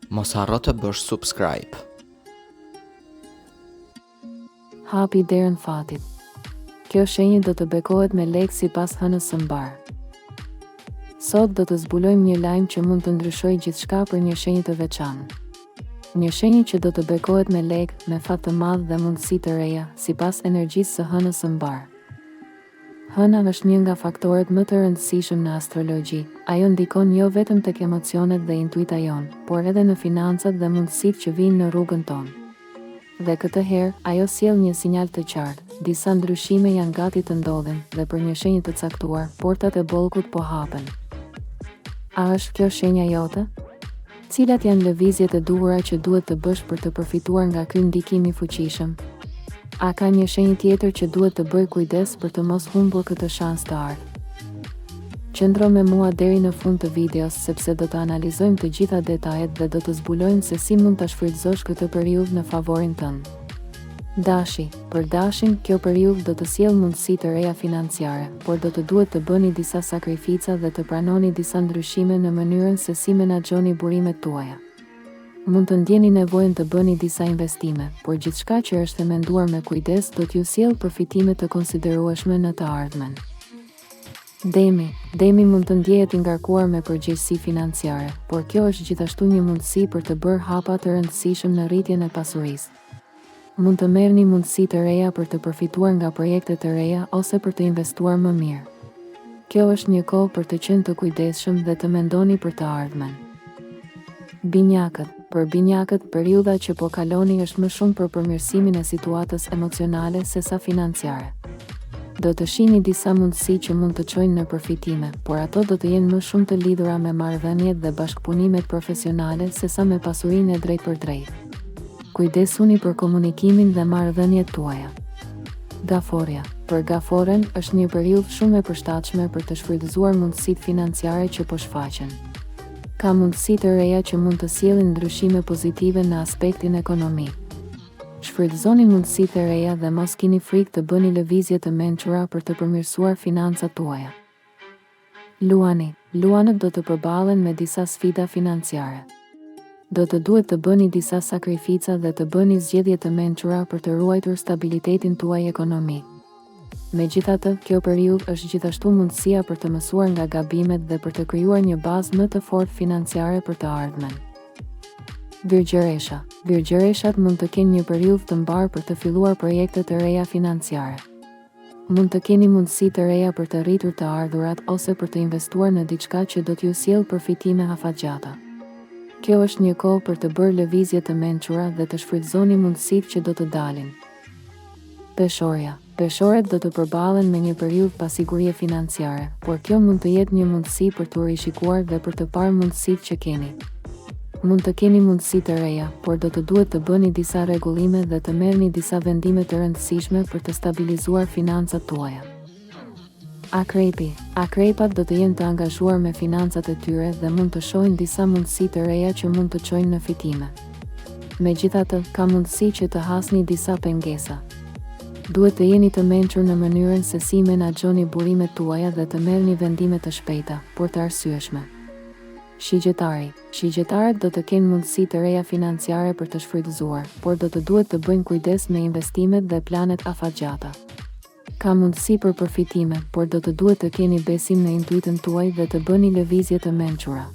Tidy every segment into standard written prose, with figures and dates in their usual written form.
Mos harro të bësh subscribe. Hapi derën fatit. Kjo shenjë do të bekohet me lekë sipas hënës së mbar. Sot do të zbulojmë një lajm që mund të ndryshojë gjithçka për një shenjë të veçantë. Një shenjë që do të bekohet me lekë, me fat të madh dhe mundësi të reja, sipas energjisë së hënës së mbar. Hëna është një nga faktorët më të rëndësishëm në astrologji. Ajo ndikon jo vetëm tek emocionet dhe intuita jonë, por edhe në financat dhe mundësitë që vijnë në rrugën tonë. Dhe këtë herë, ajo sjell një sinjal të qartë. Disa ndryshime janë gati të ndodhin dhe për një shenjë të caktuar, portat e bollkut po hapen. A është kjo shenja jote? Cilat janë lëvizjet e duhura që duhet të bësh për të përfituar nga ky ndikim i fuqishëm? A ka një shenjë tjetër që duhet të bëj kujdes për të mos humbur këtë shans të ardhmë? Qëndro me mua deri në fund të videos sepse do të analizojmë të gjitha detajet dhe do të zbulojmë se si mund ta shfrytëzosh këtë periudhë në favorin tënd. Dashi, për dashin, kjo periudhë do të sjellë mundësi të reja financiare, por do të duhet të bëni disa sakrifica dhe të pranoni disa ndryshime në mënyrën se si menaxhoni burimet tuaja. Mund të ndjeni nevojën të bëni disa investime, por gjithçka që është e menduar me kujdes do t'ju sjellë përfitime të konsiderueshme në të ardhmen. Demi mund të ndjehet i ngarkuar me përgjegjësi financiare, por kjo është gjithashtu një mundësi për të bërë hapa të rëndësishëm në rritjen e pasurisë. Mund të merrni mundësi të reja për të përfituar nga projekte të reja ose për të investuar më mirë. Kjo është një kohë për të qenë të kujdesshëm dhe të mendoni për të ardhmen. Binjakët. Për binjakët, periudha që po kaloni është më shumë për përmirësimin e situatës emocionale sesa financiare. Do të shihni disa mundësi që mund të çojnë në përfitime, por ato do të jenë më shumë të lidhura me marrëdhëniet dhe bashkëpunimet profesionale sesa me pasurinë e drejtpërdrejtë. Kujdesuni për komunikimin dhe marrëdhëniet tuaja. Gaforja. Për gaforen është një periudhë shumë e përshtatshme për të shfrytëzuar mundësitë financiare që po shfaqen. Ka mundësi të reja që mund të sjellin ndryshime pozitive në aspektin ekonomik. Shfrytëzoni mundësitë e reja dhe mos keni frikë të bëni lëvizje të mençura për të përmirësuar financat tuaja. Luanët do të përballen me disa sfida financiare. Do të duhet të bëni disa sakrifica dhe të bëni zgjedhje të mençura për të ruajtur stabilitetin tuaj ekonomik. Megjithatë, kjo periudhë është gjithashtu mundësia për të mësuar nga gabimet dhe për të krijuar një bazë më të fortë financiare për të ardhmen. Virgjëreshat mund të kenë një periudhë të mbar për të filluar projekte të reja financiare. Mund të keni mundësi të reja për të rritur të ardhurat ose për të investuar në diçka që do t'ju sjellë përfitime afatgjata. Kjo është një kohë për të bërë lëvizje të mençura dhe të shfrytëzoni mundësitë që do të dalin. Peshorët do të përballen me një periudhë pasigurie financiare, por kjo mund të jetë një mundësi për të rishikuar dhe për të parë mundësitë që keni. Mund të keni mundësi të reja, por do të duhet të bëni disa rregullime dhe të merrni disa vendime të rëndësishme për të stabilizuar financat tuaja. Akrepat do të jenë të angazhuar me financat e tyre dhe mund të shohin disa mundësi të reja që mund të çojnë në fitime. Megjithatë, ka mundësi që të hasni disa pengesa. Duhet të jeni të mençur në mënyrën se si menaxhoni burimet tuaja dhe të merrni vendime të shpejta, por të arsyeshme. Shigjetarët do të kenë mundësi të reja financiare për të shfrytëzuar, por do të duhet të bëjnë kujdes me investimet dhe planet afatgjata. Ka mundësi për përfitime, por do të duhet të keni besim në intuitën tuaj dhe të bëni lëvizje të mençura.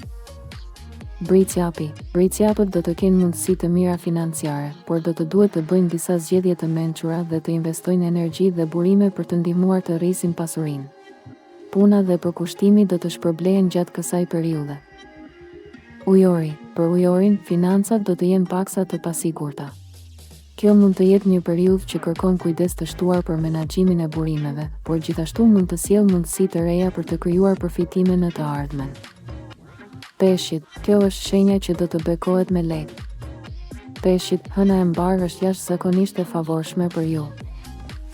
Bricjapët do të kenë mundësi të mira financiare, por do të duhet të bëjnë disa zgjedhje të mençura dhe të investojnë energji dhe burime për të ndihmuar të rrisin pasurinë. Puna dhe përkushtimi do të shpërblehen gjatë kësaj periudhe. Për ujorin, financat do të jenë paksa të pasigurta. Kjo mund të jetë një periudhë që kërkon kujdes të shtuar për menaxhimin e burimeve, por gjithashtu mund të sjellë mundësi të reja për të krijuar përfitime në të ardhmen. Peshqit, kjo është shenja që do të bekohet me lekë. Peshqit, hëna e mbar është jashtëzakonisht e favorshme për ju.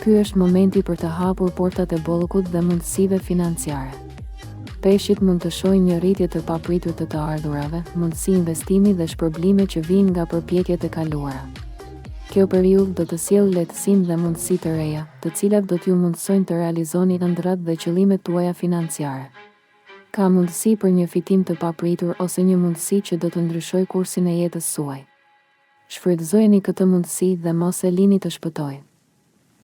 Ky është momenti për të hapur portat e bollkut dhe mundësive financiare. Peshqit mund të shohin një rritje të papritur të ardhurave, mundësi investimi dhe shpërblime që vijnë nga përpjekjet e kaluara. Kjo periudhë do të sjellë lehtësim dhe mundësi të reja, të cilat do t'ju mundsojnë të realizoni ëndrat dhe qëllimet tuaja financiare. Ka mundësi për një fitim të papritur ose një mundësi që do të ndryshoj kursin e jetës suaj. Shfrytëzojeni këtë mundësi dhe mos e lini të shpëtojë.